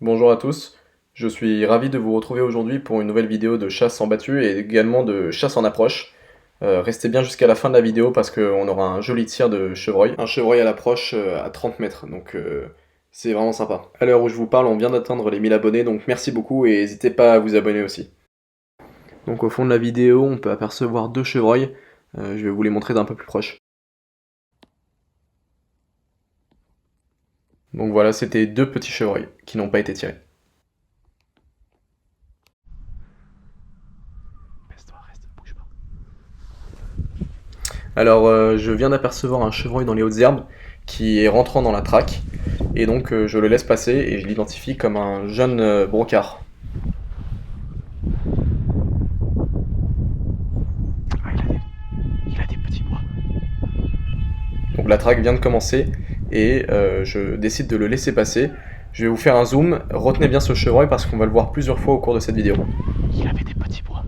Bonjour à tous, je suis ravi de vous retrouver aujourd'hui pour une nouvelle vidéo de chasse en battu et également de chasse en approche. Restez bien jusqu'à la fin de la vidéo parce qu'on aura un joli tir de chevreuil. Un chevreuil à l'approche à 30 mètres, donc c'est vraiment sympa. À l'heure où je vous parle, on vient d'atteindre les 1000 abonnés, donc merci beaucoup et n'hésitez pas à vous abonner aussi. Donc au fond de la vidéo, on peut apercevoir deux chevreuils. Je vais vous les montrer d'un peu plus proche. Donc voilà, c'était deux petits chevreuils qui n'ont pas été tirés. Alors, je viens d'apercevoir un chevreuil dans les hautes herbes qui est rentrant dans la traque, et donc je le laisse passer et je l'identifie comme un jeune brocard. Ah, il a des petits bois. Donc la traque vient de commencer et je décide de le laisser passer. Je vais vous faire un zoom, retenez bien ce chevreuil parce qu'on va le voir plusieurs fois au cours de cette vidéo. Il avait des petits bois.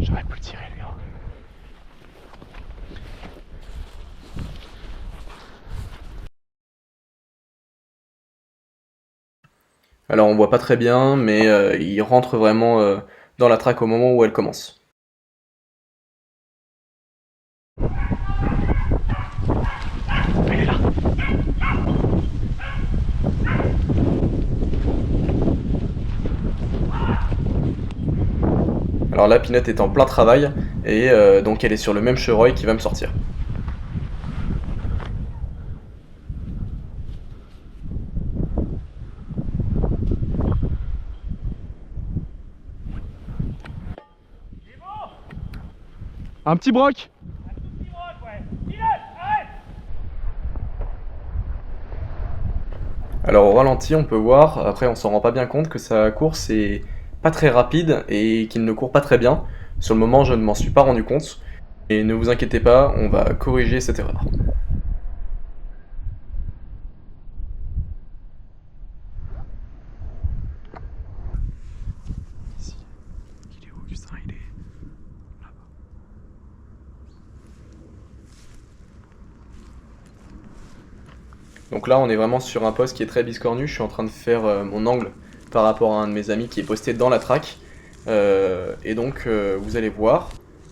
J'aurais pu le tirer lui. Hein. Alors on voit pas très bien, mais il rentre vraiment dans la traque au moment où elle commence. Elle est là. Alors là, Pinette est en plein travail et donc elle est sur le même chevreuil qui va me sortir. Un petit broc. Alors au ralenti, on peut voir, après on s'en rend pas bien compte, que sa course est pas très rapide et qu'il ne court pas très bien. Sur le moment, je ne m'en suis pas rendu compte. Et ne vous inquiétez pas, on va corriger cette erreur. Ici. Il est où, Augustin? Il est là-bas. Donc là, on est vraiment sur un poste qui est très biscornu. Je suis en train de faire mon angle par rapport à un de mes amis qui est posté dans la traque. Et donc, vous allez voir,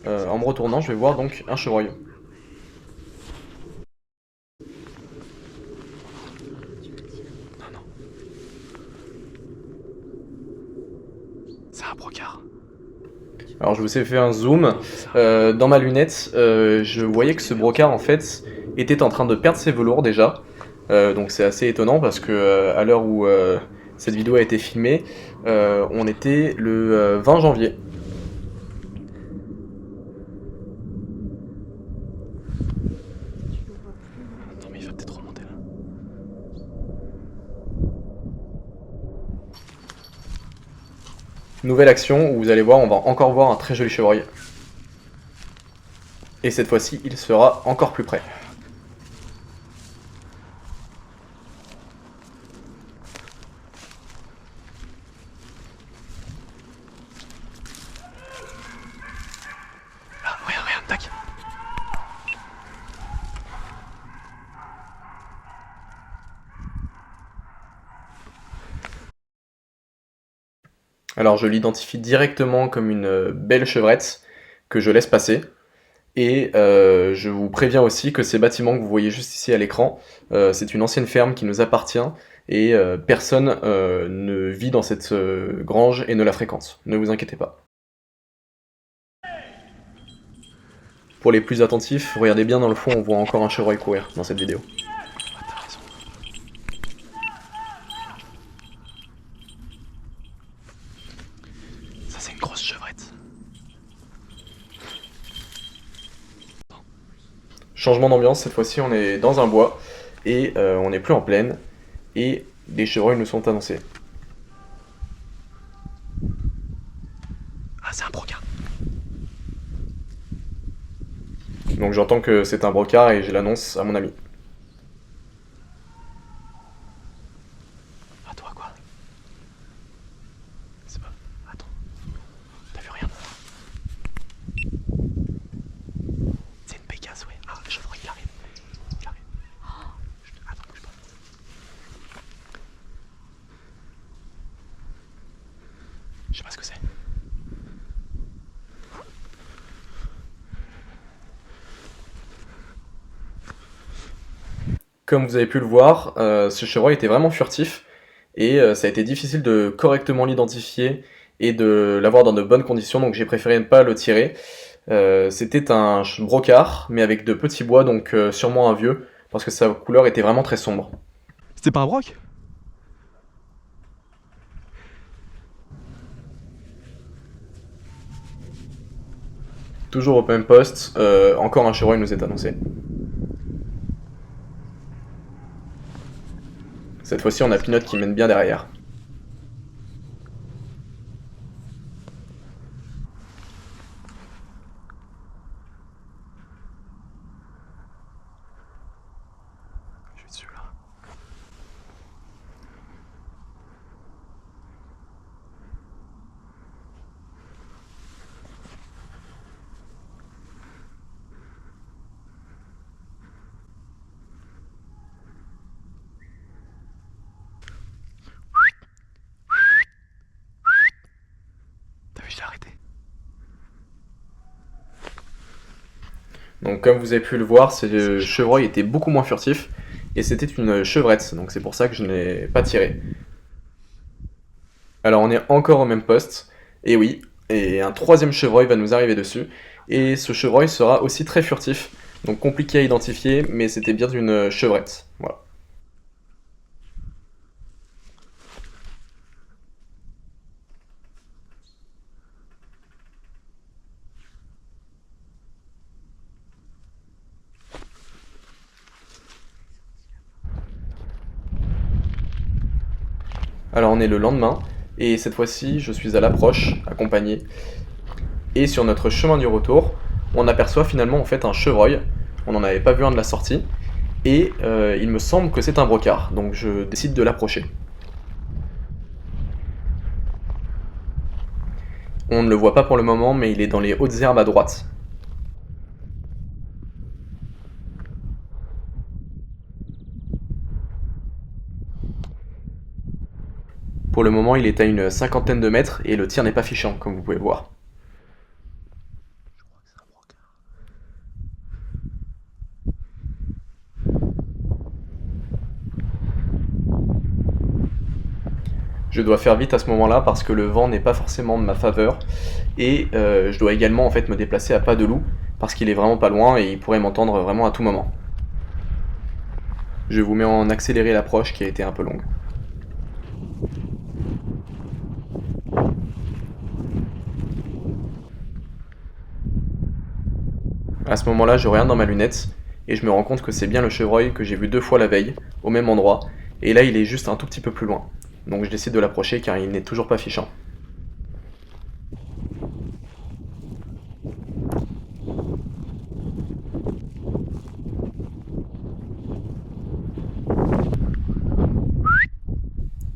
en me retournant, je vais voir donc un chevreuil. Non, non. C'est un brocard. Alors je vous ai fait un zoom. Dans ma lunette, je voyais que ce brocard en fait était en train de perdre ses velours déjà. Donc c'est assez étonnant parce que à l'heure où cette vidéo a été filmée, on était le 20 janvier. Non, mais il va peut-être remonter là. Nouvelle action où vous allez voir, on va encore voir un très joli chevreuil. Et cette fois-ci, il sera encore plus près. Là, regarde, regarde, tac. Alors je l'identifie directement comme une belle chevrette que je laisse passer. Et je vous préviens aussi que ces bâtiments que vous voyez juste ici à l'écran, c'est une ancienne ferme qui nous appartient et personne ne vit dans cette grange et ne la fréquente. Ne vous inquiétez pas. Pour les plus attentifs, regardez bien dans le fond, on voit encore un chevreuil courir dans cette vidéo. Ah, t'as raison. Ça, c'est une grosse chevrette. Changement d'ambiance, cette fois-ci on est dans un bois et on n'est plus en plaine et des chevreuils nous sont annoncés. Ah, c'est un brocard. Donc j'entends que c'est un brocard et je l'annonce à mon ami. À toi, quoi. C'est pas. Attends. T'as vu rien? C'est une Pégase, ouais. Ah, le chevreuil, il arrive. Il arrive. Attends, bouge pas. Je sais pas ce que c'est. Comme vous avez pu le voir, ce chevreuil était vraiment furtif et ça a été difficile de correctement l'identifier et de l'avoir dans de bonnes conditions, donc j'ai préféré ne pas le tirer. C'était un brocard, mais avec de petits bois, donc sûrement un vieux, parce que sa couleur était vraiment très sombre. C'était pas un broc? Toujours au même poste, encore un chevreuil nous est annoncé. Cette fois-ci, on a Pinot qui mène bien derrière. Je suis dessus là. T'as vu, je l'ai arrêté. Donc comme vous avez pu le voir, ce chevreuil était beaucoup moins furtif, et c'était une chevrette, donc c'est pour ça que je n'ai pas tiré. Alors on est encore au même poste, et oui, et un troisième chevreuil va nous arriver dessus, et ce chevreuil sera aussi très furtif, donc compliqué à identifier, mais c'était bien une chevrette. Voilà. Alors on est le lendemain, et cette fois-ci je suis à l'approche, accompagné, et sur notre chemin du retour, on aperçoit finalement en fait un chevreuil, on n'en avait pas vu un de la sortie, et il me semble que c'est un brocard, donc je décide de l'approcher. On ne le voit pas pour le moment, mais il est dans les hautes herbes à droite. Pour le moment, il est à une cinquantaine de mètres et le tir n'est pas fichant, comme vous pouvez voir. Je crois que c'est un brocard. Je dois faire vite à ce moment-là parce que le vent n'est pas forcément de ma faveur et je dois également en fait me déplacer à pas de loup parce qu'il est vraiment pas loin et il pourrait m'entendre vraiment à tout moment. Je vous mets en accéléré l'approche qui a été un peu longue. À ce moment-là, je regarde dans ma lunette et je me rends compte que c'est bien le chevreuil que j'ai vu 2 fois la veille, au même endroit, et là il est juste un tout petit peu plus loin. Donc je décide de l'approcher car il n'est toujours pas fichant.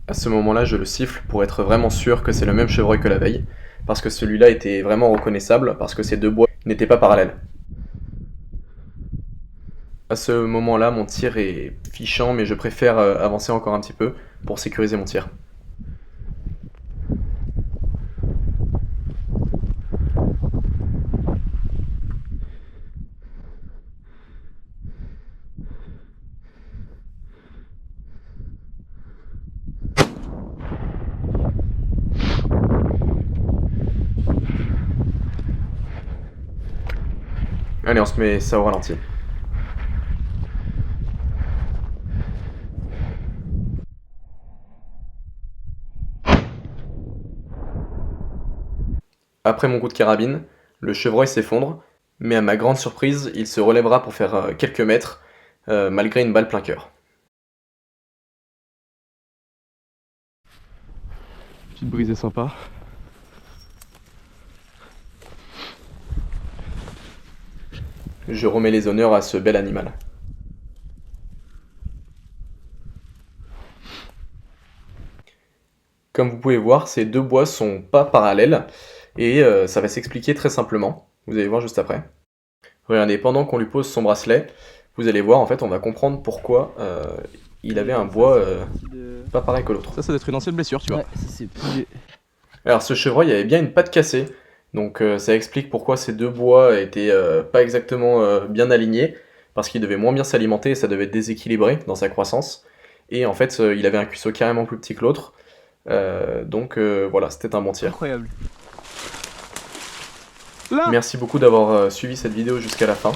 À ce moment-là, je le siffle pour être vraiment sûr que c'est le même chevreuil que la veille, parce que celui-là était vraiment reconnaissable, parce que ces 2 bois n'étaient pas parallèles. À ce moment-là, mon tir est fichant, mais je préfère avancer encore un petit peu pour sécuriser mon tir. Allez, on se met ça au ralenti. Après mon coup de carabine, le chevreuil s'effondre, mais à ma grande surprise, il se relèvera pour faire quelques mètres, malgré une balle plein cœur. Petite brisée sympa. Je remets les honneurs à ce bel animal. Comme vous pouvez voir, ces 2 bois sont pas parallèles, et ça va s'expliquer très simplement. Vous allez voir juste après. Regardez, pendant qu'on lui pose son bracelet, vous allez voir, en fait, on va comprendre pourquoi il avait un bois pas pareil que l'autre. Ça doit être une ancienne blessure, tu vois. Ouais, ça c'est plus. Alors ce chevreuil avait bien une patte cassée, donc ça explique pourquoi ces deux bois étaient pas exactement bien alignés, parce qu'il devait moins bien s'alimenter et ça devait être déséquilibré dans sa croissance. Et en fait, il avait un cuisseau carrément plus petit que l'autre, donc voilà, c'était un bon tir. Incroyable. Là. Merci beaucoup d'avoir suivi cette vidéo jusqu'à la fin.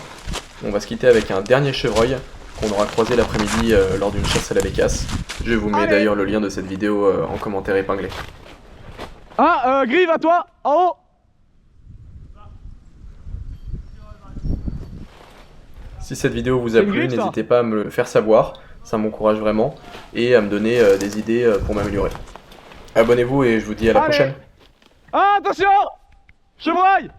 On va se quitter avec un dernier chevreuil qu'on aura croisé l'après-midi lors d'une chasse à la bécasse. Je vous mets Allez. d'ailleurs le lien de cette vidéo en commentaire épinglé. Ah, Grive, à toi, en haut. Si cette vidéo vous a C'est une plu, griffe, ça. n'hésitez pas à me le faire savoir, ça m'encourage vraiment, et à me donner des idées pour m'améliorer. Abonnez-vous et je vous dis à la Allez. prochaine. Ah, attention, chevreuil.